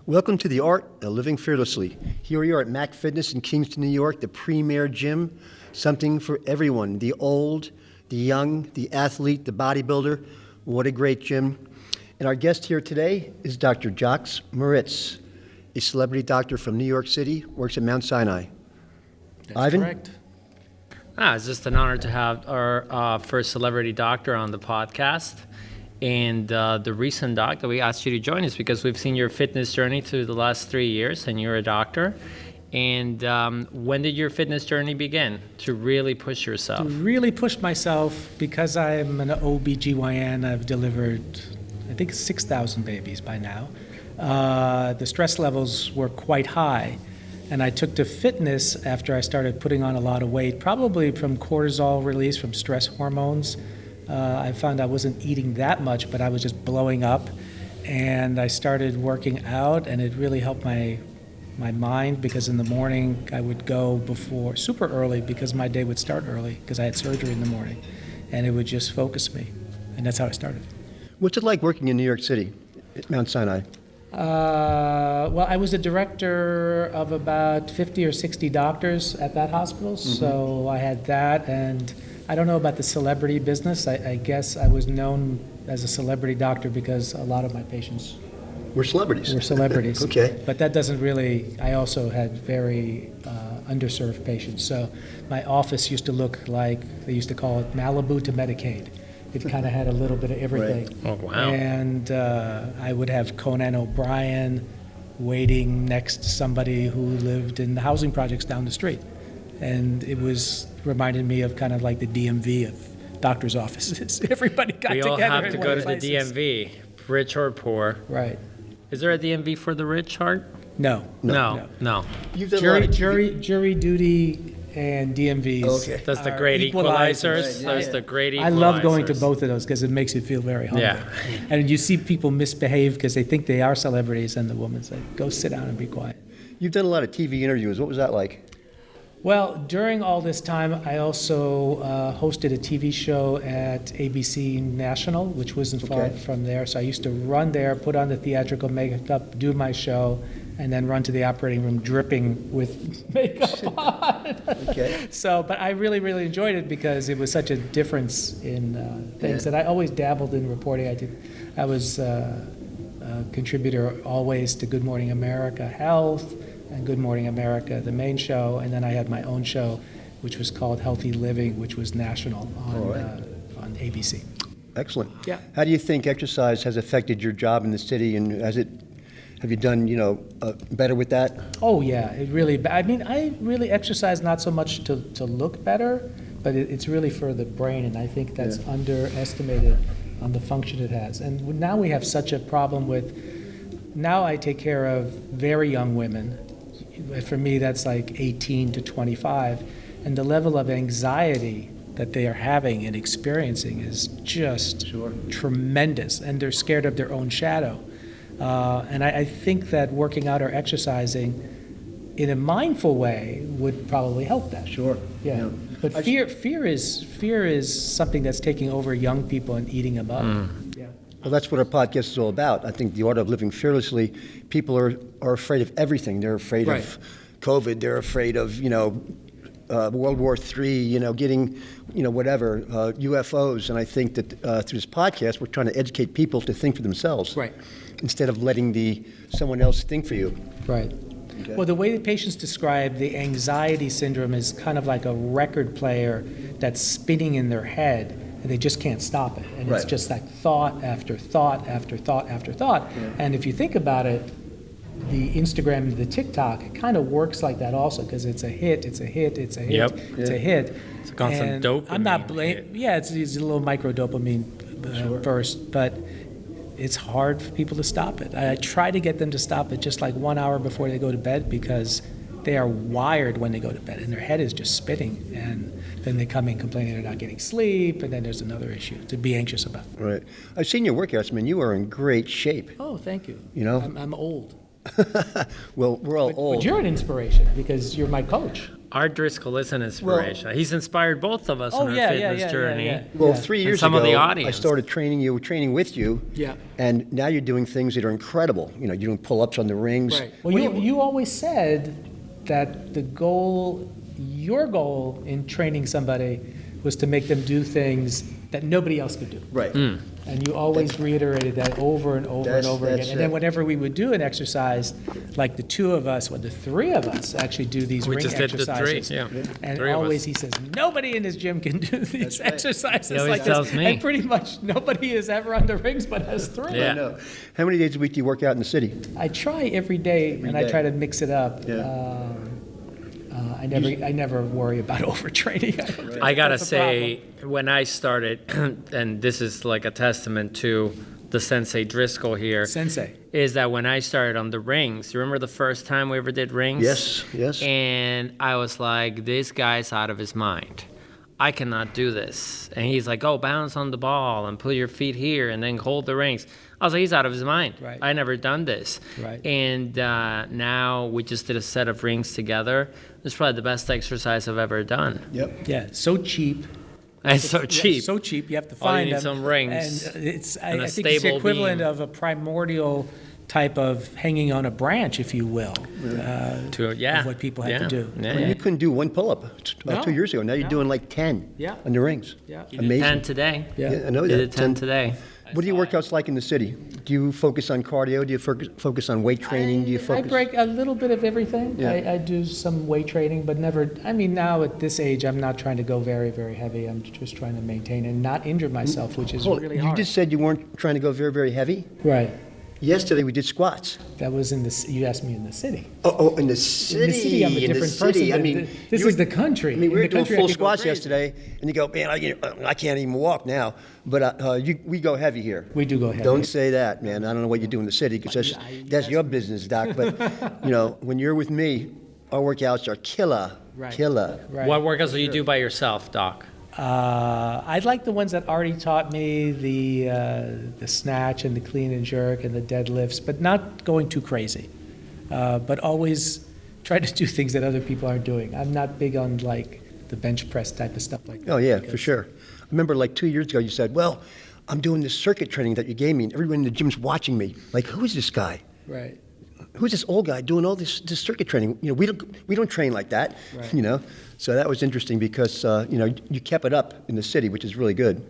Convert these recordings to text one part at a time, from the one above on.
Welcome to the Art of Living Fearlessly. Here we are at Mac Fitness in Kingston, New York, the premier gym, something for everyone, the old, the young, the athlete, the bodybuilder. What a great gym. And our guest here today is Dr. Jacques Moritz, a celebrity doctor from New York City, works at Mount Sinai. That's Ivan? correct. It's just an honor to have our first celebrity doctor on the podcast. And the reason, Doc, that we asked you to join is because we've seen your fitness journey through the last 3 years, and you're a doctor. And when did your fitness journey begin to really push yourself? To really push myself, because I'm an OBGYN, I've delivered, I think, 6,000 babies by now. The stress levels were quite high. And I took to fitness after I started putting on a lot of weight, probably from cortisol release from stress hormones. I found I wasn't eating that much, but I was just blowing up. And I started working out, and it really helped my mind, because in the morning I would go before super early, because my day would start early because I had surgery in the morning, and it would just focus me. And that's how I started. What's it like working in New York City at Mount Sinai? Well, I was the director of about 50 or 60 doctors at that hospital, so I had that, and I don't know about the celebrity business. I guess I was known as a celebrity doctor because a lot of my patients We're celebrities. were celebrities. Okay. But that doesn't really, I also had very underserved patients. So my office used to look like, they used to call it Malibu to Medicaid. It kind of had a little bit of everything. Right. Oh, wow. And I would have Conan O'Brien waiting next to somebody who lived in the housing projects down the street. And it reminded me of kind of like the DMV of doctor's offices. Everybody got together. We all have to in go one to the places. DMV, rich or poor. Right. Is there a DMV for the rich, Hart? No. No. You've done a lot of Jury duty and DMVs. Okay. That's the are great equalizers. Right, yeah, There's yeah. the great equalizers. I love going to both of those because it makes you feel very humble. Yeah. And you see people misbehave because they think they are celebrities, and the woman's like, go sit down and be quiet. You've done a lot of TV interviews. What was that like? Well, during all this time, I also hosted a TV show at ABC National, which wasn't far Okay. from there. So I used to run there, put on the theatrical makeup, do my show, and then run to the operating room dripping with makeup on. Okay. So, but I really, really enjoyed it because it was such a difference in things. Yeah. And I always dabbled in reporting. I was a contributor always to Good Morning America Health and Good Morning America, the main show, and then I had my own show, which was called Healthy Living, which was national on ABC. Excellent. Yeah. How do you think exercise has affected your job in the city, and have you done, better with that? Oh yeah, it really. I mean, I really exercise not so much to look better, but it's really for the brain, and I think that's underestimated on the function it has. And now we have such a problem with. Now I take care of very young women. For me, that's like 18 to 25, and the level of anxiety that they are having and experiencing is just tremendous, and they're scared of their own shadow. And I think that working out or exercising in a mindful way would probably help that. Sure. Yeah. But fear is something that's taking over young people and eating them up. Yeah. Well, that's what our podcast is all about. I think the art of living fearlessly, people are afraid of everything. They're afraid of COVID. They're afraid of, World War III, getting, whatever, UFOs. And I think that through this podcast, we're trying to educate people to think for themselves. Right. Instead of letting someone else think for you. Right. Okay. Well, the way the patients describe the anxiety syndrome is kind of like a record player that's spinning in their head, and they just can't stop it. And it's Right. just like thought after thought after thought after thought. Yeah. And if you think about it, the Instagram and the TikTok kind of works like that also, because it's a hit, it's a hit, it's a hit, Yep. it's a hit. It's a constant And dopamine I'm not hit. blaming. Yeah, it's a little micro dopamine burst, but it's hard for people to stop it. I try to get them to stop it just like 1 hour before they go to bed, because they are wired when they go to bed, and their head is just spinning, and then they come in complaining they're not getting sleep, and then there's another issue to be anxious about. Right. I've seen your workouts, man. You are in great shape. Oh, thank you. You know? I'm old. Well, we're all old. But you're an inspiration because you're my coach. Art Driscoll is an inspiration. He's inspired both of us Oh, on our yeah, fitness journey. Well, 3 years some ago, of the I audience. started training with you. Yeah. And now you're doing things that are incredible. You know, you're doing pull-ups on the rings. Right. Well, you always said that your goal in training somebody was to make them do things that nobody else could do. Right. And you always reiterated that over and over and over again. That's And then it. whenever we would do an exercise, like the two of us, the three of us actually do these We ring just did the exercises. three, yeah. And Three of always us. he says, nobody in this gym can do these exercises He always like tells this. me. And pretty much nobody is ever on the rings but us three. Yeah. I know. How many days a week do you work out in the city? I try every day, and I day. try to mix it up. Yeah. I never worry about overtraining. I don't think I gotta that's a say, when I started, and this is like a testament to the Sensei Driscoll here, Sensei. is that when I started on the rings, you remember the first time we ever did rings? Yes, yes. And I was like, this guy's out of his mind. I cannot do this. And he's like, oh, bounce on the ball and put your feet here and then hold the rings. I was like, he's out of his mind. Right. I never done this. Right. And now we just did a set of rings together. It's probably the best exercise I've ever done. Yep. Yeah, so cheap. And it's so Yeah, cheap. so cheap. You have to All you find need them. some rings And it's and a I think it's the stable equivalent beam. of a primordial type of hanging on a branch, if you will, of what people have to do. Yeah, Well, yeah. you couldn't do one pull-up No. 2 years ago. Now you're No. doing like 10 Yeah. on the rings. Yeah. You did Amazing. 10 today. Yeah. Yeah, I know You that. did 10 today. What do your workouts like in the city? Do you focus on cardio? Do you focus on weight training? Do you I focus? break a little bit of everything. Yeah. I do some weight training, but never. I mean, now at this age, I'm not trying to go very, very heavy. I'm just trying to maintain and not injure myself, which is Hold it. really You hard. just said you weren't trying to go very, very heavy. Right. Yesterday we did squats. That was in the. You asked me in the city. Oh, in the city. In the city, I'm a in the different city. person. I mean, This you is were- the country. I mean, we In were the doing country, I full could go squats crazy. yesterday, and you go, man, I can't even walk now. But we go heavy here. We do go heavy. Don't say that, man. I don't know what you do in the city because that's your business, Doc. But when you're with me, our workouts are killer, Right. killer. Right. What workouts do you do by yourself, Doc? I like the ones that already taught me the snatch and the clean and jerk and the deadlifts, but not going too crazy. But always try to do things that other people aren't doing. I'm not big on like the bench press type of stuff like that. Oh yeah, for because- sure. I remember like 2 years ago, you said, "Well, I'm doing this circuit training that you gave me, and everyone in the gym's watching me. Like, who is this guy? Right. Who's this old guy doing all this circuit training? We don't train like that. Right. So that was interesting because you kept it up in the city, which is really good.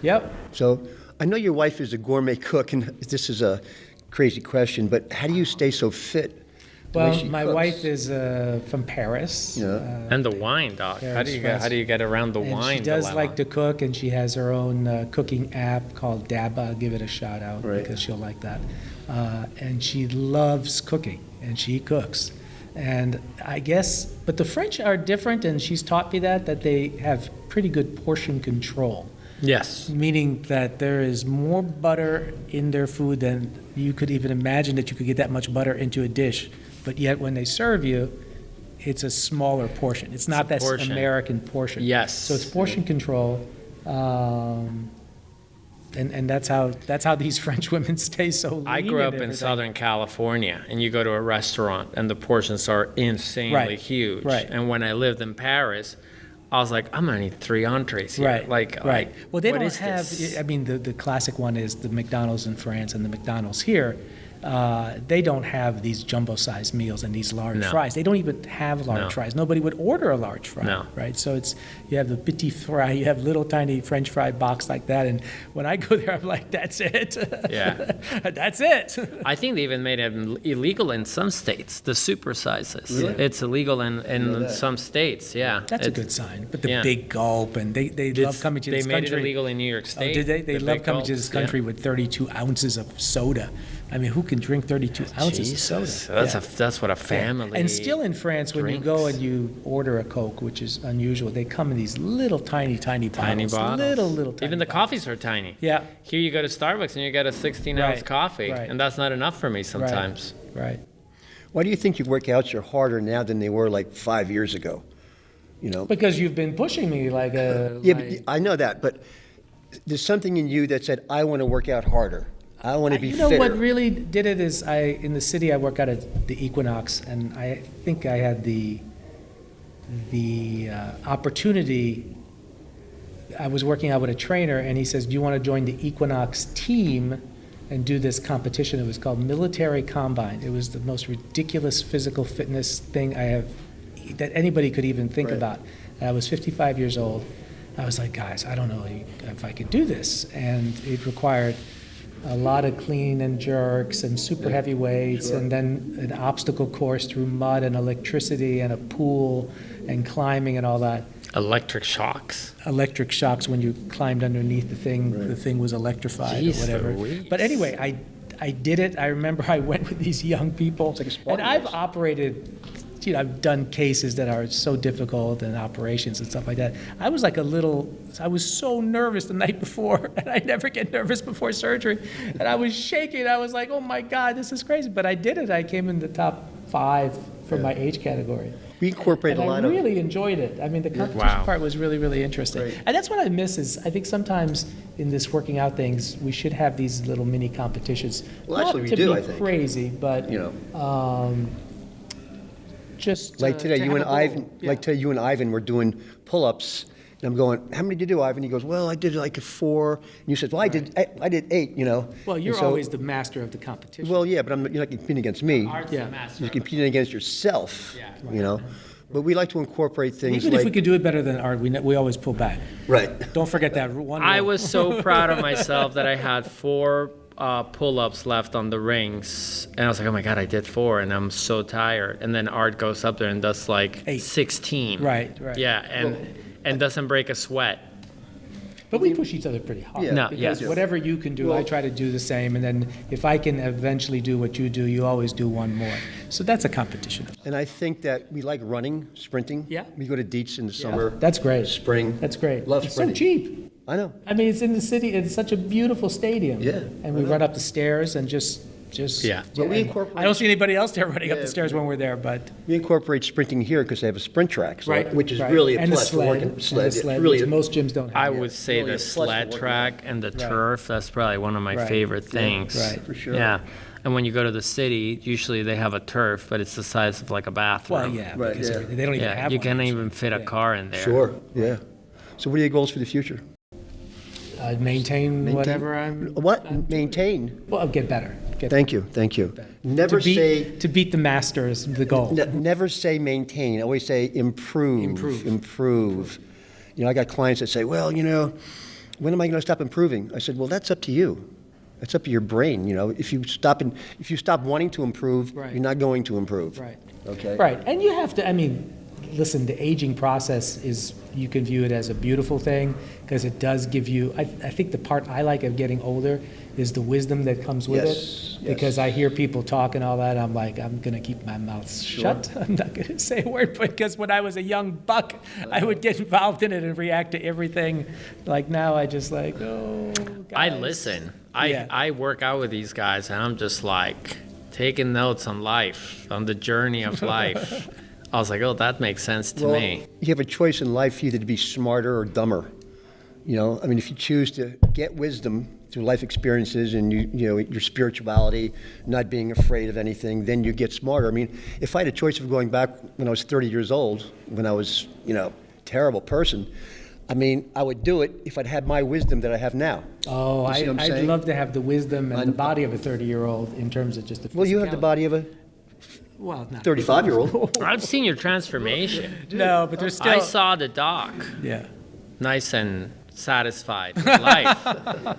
Yep. So I know your wife is a gourmet cook, and this is a crazy question, but how do you stay so fit? the way Well, she my cooks? wife is from Paris. Yeah. And the wine, Doc. How do you Paris, get around the and wine she does dilemma? like to cook, and she has her own cooking app called Dabba. I'll give it a shout out Right. because she'll like that. And she loves cooking, and she cooks. And I guess, but the French are different, and she's taught me that they have pretty good portion control. Yes. Meaning that there is more butter in their food than you could even imagine that you could get that much butter into a dish. But yet when they serve you, it's a smaller portion. It's not a that portion. American portion. Yes. So it's portion control. And that's how these French women stay so lean. I grew and up in everything. Southern California, and you go to a restaurant, and the portions are insanely Right. huge. Right. And when I lived in Paris, I was like, I'm gonna need 3 entrees here. Right, Like, right. Well, they what don't is have. this? I mean, the classic one is the McDonald's in France and the McDonald's here. They don't have these jumbo-sized meals and these large No. fries. They don't even have large No. fries. Nobody would order a large fry, No. right? So you have the petit fry, you have little tiny French fry box like that, and when I go there, I'm like, that's it. Yeah. That's it. I think they even made it illegal in some states, the super sizes. Really? It's illegal in some states, yeah. That's a It's- good sign. But the yeah. big gulp, and they love coming to They this made country. it illegal in New York Oh, State. did they? They the love big coming to gulps, this country yeah. with 32 ounces of soda. I mean, who can drink 32 ounces of soda? Jesus, that's what a family. And still in France, when you go drinks. and you order a Coke, which is unusual, they come in these little tiny bottles. Tiny bottles. Little tiny Even the bottles. coffees are tiny. Yeah. Here you go to Starbucks and you get a 16-ounce Right, coffee, right. and that's not enough for me sometimes. Right. Why do you think your workouts are harder now than they were like 5 years ago? Because you've been pushing me like a. Yeah, like- but I know that, but there's something in you that said, I want to work out harder. I want to be You know fitter. what really did it is in the city I work out at the Equinox, and I think I had the the opportunity. I was working out with a trainer, and he says, "Do you want to join the Equinox team and do this competition?" It was called Military Combine. It was the most ridiculous physical fitness thing that anybody could even think Right. about. And I was 55 years old. I was like, guys, I don't know if I could do this. And it required a lot of clean and jerks and super heavy weights, and then an obstacle course through mud and electricity and a pool and climbing and all that. Electric shocks. Electric shocks when you climbed underneath the thing. Right. The thing was electrified Jeez or whatever. Louise. But anyway, I did it. I remember I went with these young people. It's like a and Spartan I've race. operated, I've done cases that are so difficult and operations and stuff like that. I was so nervous the night before, and I never get nervous before surgery. And I was shaking. I was like, oh my God, this is crazy. But I did it. I came in the top 5 for my age category. We incorporate And a lot I of. really enjoyed it. I mean, the competition Wow. part was really, really interesting. Right. And that's what I miss is I think sometimes in this working out things, we should have these little mini competitions. Well, actually, Not we to do, be I think. crazy, but You know, just like today, to you have and a goal. Ivan. Yeah. Like today, you and Ivan were doing pull-ups, and I'm going, "How many did you do, Ivan?" He goes, "Well, I did like a 4." And you said, "Well, I did 8." You know. Well, And you're so- always the master of the competition. Well, yeah, but you're not competing against me. Art's Yeah. the master. You're competing against yourself. Yeah. You know. But we like to incorporate things Even like. if we could do it better than Art, we always pull back. Right. Don't forget that one. I rule. was so proud of myself that I had 4 pull-ups left on the rings, and I was like, "Oh my God, I did 4," and I'm so tired. And then Art goes up there and does like 8. 16. Right. Yeah, and doesn't break a sweat. But we push each other pretty hard. Yeah. No, Because yes. whatever you can do, I Well- try to do the same. And then if I can eventually do what you do, you always do one more. So that's a competition. And I think that we like running, sprinting. Yeah. We go to Dietz in the summer. That's great. Spring. That's great. Love It's sprinting. so cheap. I know. I mean, it's in the city. It's such a beautiful stadium. Yeah, And I we know. run up the stairs and just. Yeah. But we and incorporate- I don't see anybody else there running up Yeah. the stairs when we're there, but. We incorporate sprinting here because they have a sprint track, so, Right. which is right. really a and plus the for sled, working and sled. the It's sled, really which most gyms don't have. I yet. would say Really a the plus for sled working track and the Right. turf, that's probably one of my Right. favorite things. Right. For sure. Yeah. And when you go to the city, usually they have a turf, but it's the size of like a bathroom. Well, yeah, Right, because yeah. they don't even Yeah, have you one, can't actually. even fit a Yeah. car in there. Sure. Yeah. So, what are your goals for the future? Maintain whatever I'm. What? Maintain. Well, get better. Get Thank you. Thank you. Never say. to beat the master is the goal. Never say maintain. Always say improve. Improve. Improve. You know, I got clients that say, "Well, you know, when am I going to stop improving?" I said, "Well, that's up to you. That's up to your brain. You know, if you stop wanting to improve, Right. you're not going to improve." Right. Okay. Right, and you have to. I mean, listen. The aging process is. You can view it as a beautiful thing because it does give you. I think the part I like of getting older is the wisdom that comes with Yes, it. yes. Because I hear people talk and all that. I'm like, I'm gonna keep my mouth shut. I'm not gonna say a word because when I was a young buck, I would get involved in it and react to everything. Like now, I just like, oh. I guys. listen. Yeah. I work out with these guys, and I'm just like taking notes on life, on the journey of life. I was like, oh, that makes sense to Well, me. you have a choice in life either to be smarter or dumber. You know, I mean, if you choose to get wisdom through life experiences and you know your spirituality, not being afraid of anything, then you get smarter. I mean, if I had a choice of going back when I was 30 years old, when I was, you know, terrible person, I mean, I would do it if I'd had my wisdom that I have now. Oh, You see what I'm I'd saying? love to have the wisdom and the I'm- body of a 30-year-old in terms of just the. Well, you have the physicality. body of a Well, not 35-year-old. I've seen your transformation. No, but there's still. I saw the doc, Yeah. nice and satisfied with life.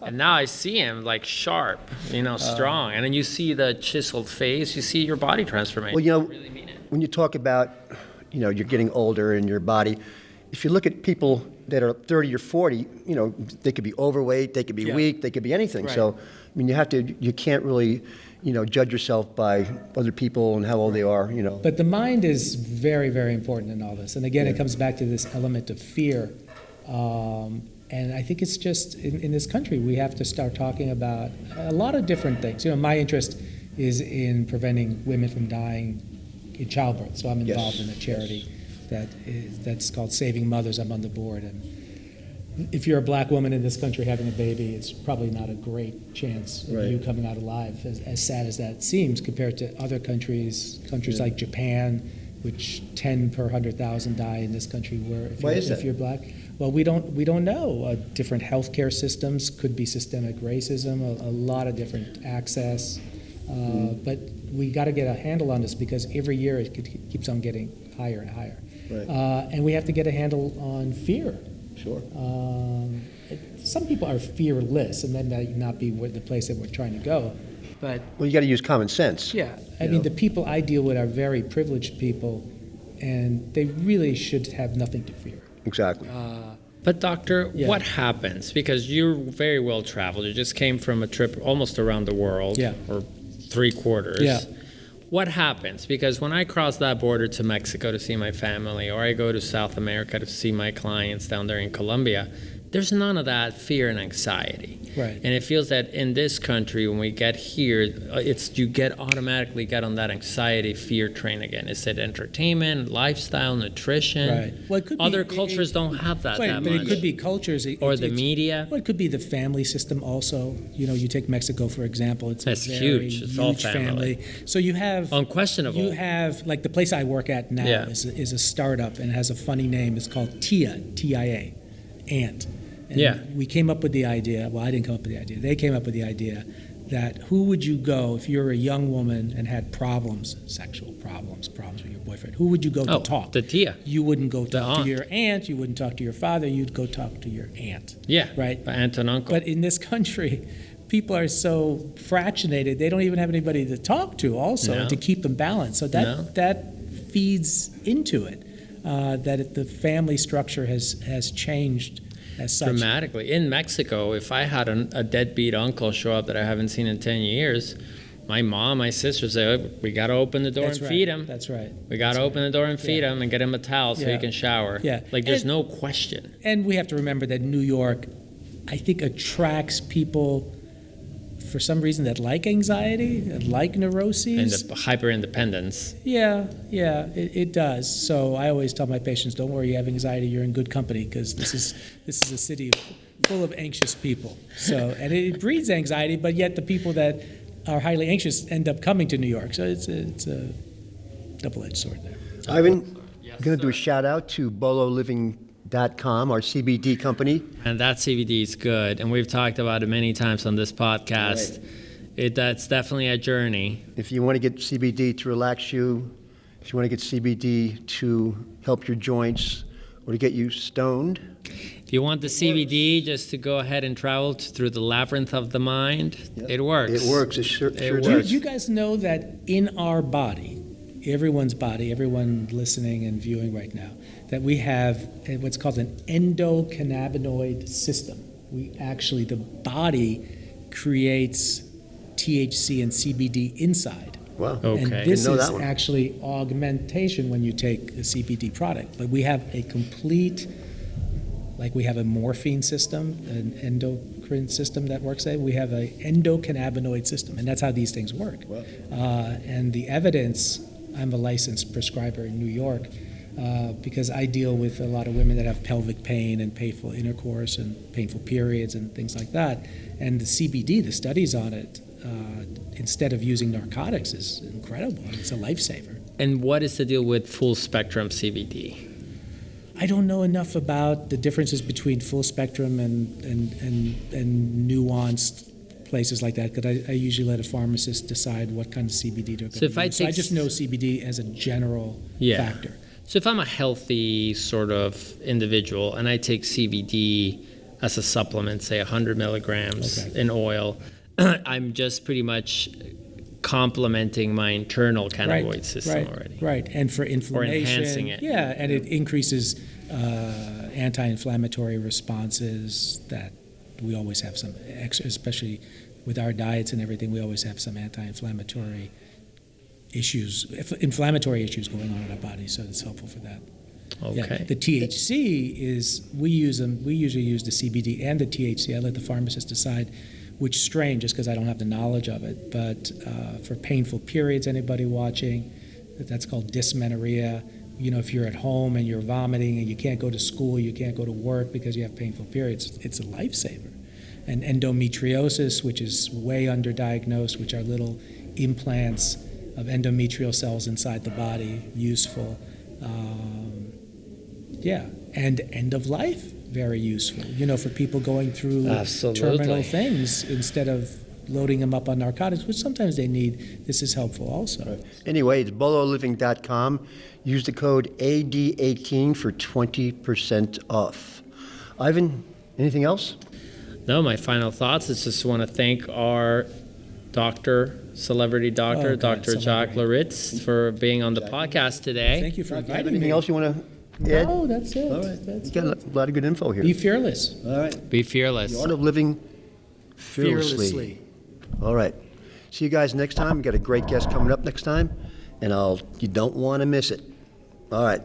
And now I see him like sharp, you know, strong. And then you see the chiseled face, you see your body transformation. Well, you know, I really mean it. when you talk about, you know, you're getting older and your body, if you look at people that are 30 or 40, you know, they could be overweight, they could be Yeah. weak, they could be anything. Right. So, I mean, you can't really, you know, judge yourself by other people and how old they are, you know. But the mind is very, very important in all this. And again, it comes back to this element of fear. And I think it's just in this country, we have to start talking about a lot of different things. You know, my interest is in preventing women from dying in childbirth. So I'm involved in a charity that's called Saving Mothers. I'm on the board. And if you're a black woman in this country having a baby, it's probably not a great chance of Right. you coming out alive, as sad as that seems, compared to other countries like Japan which 10 per 100,000 die in this country. Where Why is that? if you're black, well, we don't know. Different healthcare systems, could be systemic racism, a lot of different access. But we got to get a handle on this because every year it keeps on getting higher and higher. Right. And we have to get a handle on fear. Sure. Some people are fearless, and that might not be the place that we're trying to go. But Well, you got to use common sense. yeah, I You mean, know? the people I deal with are very privileged people, and they really should have nothing to fear. Exactly. But doctor, Yeah. what happens? Because you're very well traveled. You just came from a trip almost around the world, Yeah. or 3/4. Yeah. What happens? Because when I cross that border to Mexico to see my family, or I go to South America to see my clients down there in Colombia, there's none of that fear and anxiety. Right. And it feels that in this country, when we get here, you automatically get on that anxiety fear train again. Is it entertainment, lifestyle, nutrition? Right. Well, it could be- Other it- cultures don't have that Right, that but much. it could be cultures. Or the media. Well, it could be the family system also. You know, you take Mexico, for example. It's That's a very huge. It's all family. So you have... Unquestionable. You have, like the place I work at now Yeah. is a startup and has a funny name. It's called TIA, T-I-A, Ant. And Yeah. we came up with the idea, well, I didn't come up with the idea. They came up with the idea that who would you go if you're a young woman and had problems, sexual problems with your boyfriend? Who would you go to talk? The TIA. You wouldn't go talk aunt. to your aunt. You wouldn't talk to your father. You'd go talk to your aunt. Yeah. Right. Aunt and uncle. But in this country, people are so fractionated. They don't even have anybody to talk to also No. to keep them balanced. So that feeds into it. The family structure has changed as such. Dramatically. In Mexico, if I had a deadbeat uncle show up that I haven't seen in 10 years, my mom, my sister say, "Oh, we got to open the door That's and right. feed him. That's right. We got to open the door and feed him and get him a towel so Yeah. he can shower." Yeah. Like, there's And- no question. And we have to remember that New York, I think, attracts people for some reason that like anxiety, that like And neuroses. the hyper independence. Yeah, it does. So I always tell my patients, don't worry, you have anxiety, you're in good company, because this is a city full of anxious people. So, and it breeds anxiety, but yet the people that are highly anxious end up coming to New York. So it's a double-edged sword there. Ivan, I'm going to do a shout out to BoloLiving.com, our CBD company. And that CBD is good. And we've talked about it many times on this podcast. That's definitely a journey. If you want to get CBD to relax you, if you want to get CBD to help your joints or to get you stoned, If you want the CBD just to go ahead and travel through the labyrinth of the mind, it works. it works. It sure works. does. Do you guys know that in our body, everyone's body, everyone listening and viewing right now, that we have what's called an endocannabinoid system? The body creates THC and CBD inside. Wow. Okay. And Didn't this know is that one. actually augmentation when you take a CBD product. But we have a complete, like we have a morphine system, an endocrine system that works there. We have an endocannabinoid system, and that's how these things work. Wow. And the evidence, I'm a licensed prescriber in New York because I deal with a lot of women that have pelvic pain and painful intercourse and painful periods and things like that. And the CBD, the studies on it, instead of using narcotics, is incredible. It's a lifesaver. And what is the deal with full spectrum CBD? I don't know enough about the differences between full spectrum and nuanced places like that, because I usually let a pharmacist decide what kind of CBD they're going to use. So I just know CBD as a general factor. So if I'm a healthy sort of individual and I take CBD as a supplement, say 100 milligrams in oil, I'm just pretty much complementing my internal cannabinoid system already. Right, and for inflammation. Or enhancing it. Yeah, and it increases anti-inflammatory responses that we always have some, especially with our diets and everything, we always have some anti-inflammatory issues, inflammatory issues going on in our body, so it's helpful for that. Okay. Yeah. The THC is, we usually use the CBD and the THC. I let the pharmacist decide which strain, just because I don't have the knowledge of it. But for painful periods, anybody watching, that's called dysmenorrhea. You know, if you're at home and you're vomiting and you can't go to school, you can't go to work because you have painful periods, it's a lifesaver. And endometriosis, which is way underdiagnosed, which are little implants endometrial cells inside the body, useful. And end of life, very useful. For people going through Absolutely. terminal things, instead of loading them up on narcotics, which sometimes they need, this is helpful also. Anyway, it's bololiving.com. Use the code AD18 for 20% off. Ivan, anything else? No, my final thoughts is just want to thank our celebrity doctor, Oh, God, Dr. Jack celebrity. Loritz, for being on the podcast today. Thank you for Have inviting anything me. else you want to add? No, that's it. All right. That's You got it. a lot of good info here. Be fearless. All right. Be fearless. The art of living fearlessly. All right. See you guys next time. We got a great guest coming up next time, and you don't want to miss it. All right.